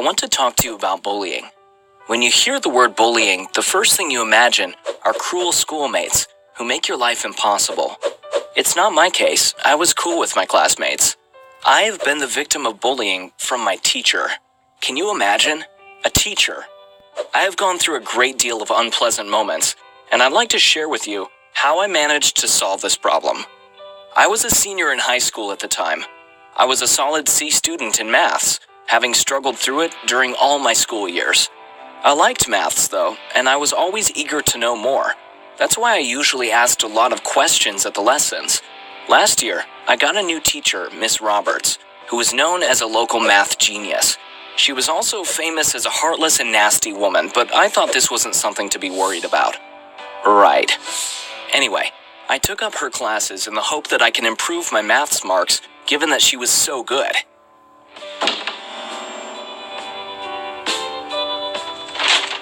want to talk to you about bullying. When you hear the word bullying, the first thing you imagine are cruel schoolmates who make your life impossible. It's not my case. I was cool with my classmates. I have been the victim of bullying from my teacher. Can you imagine? A teacher. I have gone through a great deal of unpleasant moments, and I'd like to share with you how I managed to solve this problem. I was a senior in high school at the time. I was a solid C student in maths, having struggled through it during all my school years. I liked maths, though, and I was always eager to know more. That's why I usually asked a lot of questions at the lessons. Last year, I got a new teacher, Miss Roberts, who was known as a local math genius. She was also famous as a heartless and nasty woman, but I thought this wasn't something to be worried about. Right. Anyway, I took up her classes in the hope that I can improve my maths marks, given that she was so good.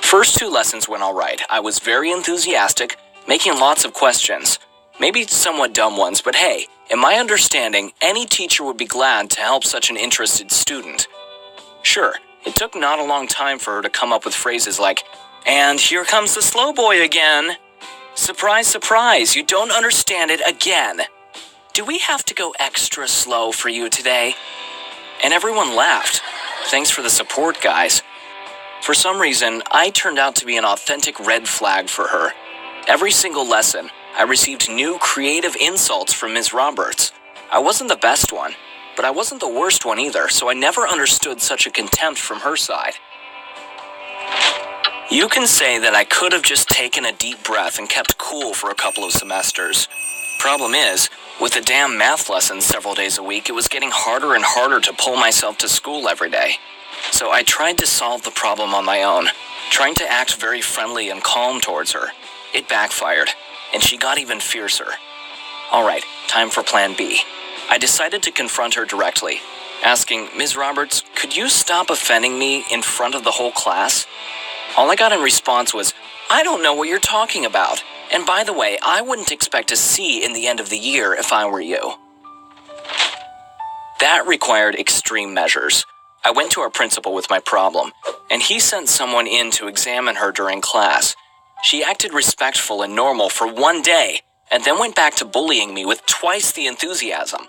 First 2 lessons went all right. I was very enthusiastic, making lots of questions. Maybe somewhat dumb ones, but hey, in my understanding, any teacher would be glad to help such an interested student. Sure, it took not a long time for her to come up with phrases like, "And here comes the slow boy again. Surprise, surprise, you don't understand it again. Do we have to go extra slow for you today?" And everyone laughed. Thanks for the support, guys. For some reason, I turned out to be an authentic red flag for her. Every single lesson, I received new creative insults from Ms. Roberts. I wasn't the best one, but I wasn't the worst one either, so I never understood such a contempt from her side. You can say that I could have just taken a deep breath and kept cool for a couple of semesters. Problem is, with the damn math lessons several days a week, it was getting harder and harder to pull myself to school every day. So I tried to solve the problem on my own, trying to act very friendly and calm towards her. It backfired, and she got even fiercer. Alright, time for plan B. I decided to confront her directly, asking, "Ms. Roberts, could you stop offending me in front of the whole class?" All I got in response was, "I don't know what you're talking about. And by the way, I wouldn't expect a C in the end of the year if I were you." That required extreme measures. I went to our principal with my problem, and he sent someone in to examine her during class. She acted respectful and normal for 1 day, and then went back to bullying me with twice the enthusiasm.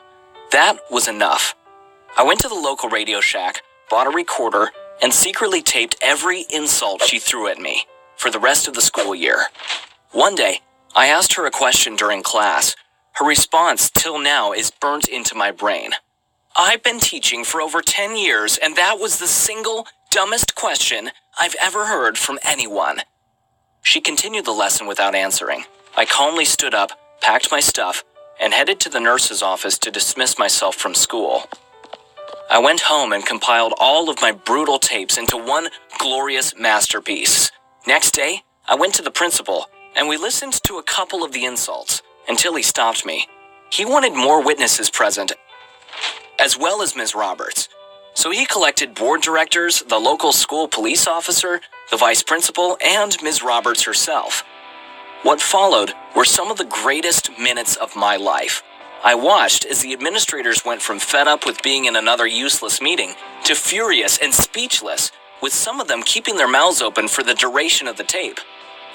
That was enough. I went to the local Radio Shack, bought a recorder, and secretly taped every insult she threw at me for the rest of the school year. One day, I asked her a question during class. Her response till now is burnt into my brain. "I've been teaching for over 10 years, and that was the single dumbest question I've ever heard from anyone." She continued the lesson without answering. I calmly stood up, packed my stuff, and headed to the nurse's office to dismiss myself from school. I went home and compiled all of my brutal tapes into one glorious masterpiece. Next day, I went to the principal, and we listened to a couple of the insults until he stopped me. He wanted more witnesses present, as well as Ms. Roberts. So he collected board directors, the local school police officer, the vice principal, and Ms. Roberts herself. What followed were some of the greatest minutes of my life. I watched as the administrators went from fed up with being in another useless meeting to furious and speechless, with some of them keeping their mouths open for the duration of the tape.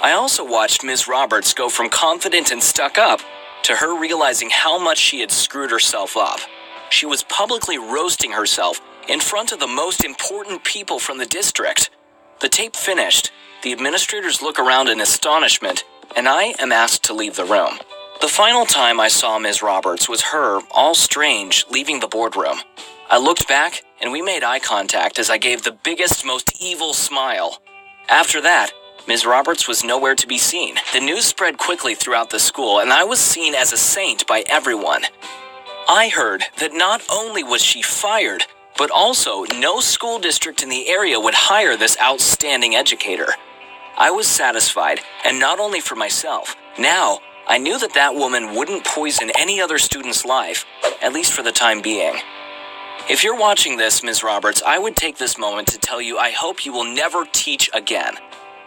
I also watched Ms. Roberts go from confident and stuck up to her realizing how much she had screwed herself up. She was publicly roasting herself in front of the most important people from the district. The tape finished, the administrators look around in astonishment, and I am asked to leave the room. The final time I saw Ms. Roberts was her, all strange, leaving the boardroom. I looked back, and we made eye contact as I gave the biggest, most evil smile. After that, Ms. Roberts was nowhere to be seen. The news spread quickly throughout the school, and I was seen as a saint by everyone. I heard that not only was she fired, but also no school district in the area would hire this outstanding educator. I was satisfied, and not only for myself. Now, I knew that that woman wouldn't poison any other student's life, at least for the time being. If you're watching this, Ms. Roberts, I would take this moment to tell you I hope you will never teach again.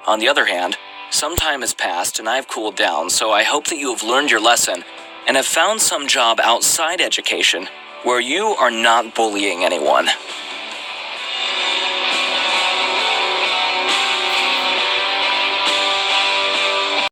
On the other hand, some time has passed and I've cooled down, so I hope that you have learned your lesson and have found some job outside education where you are not bullying anyone.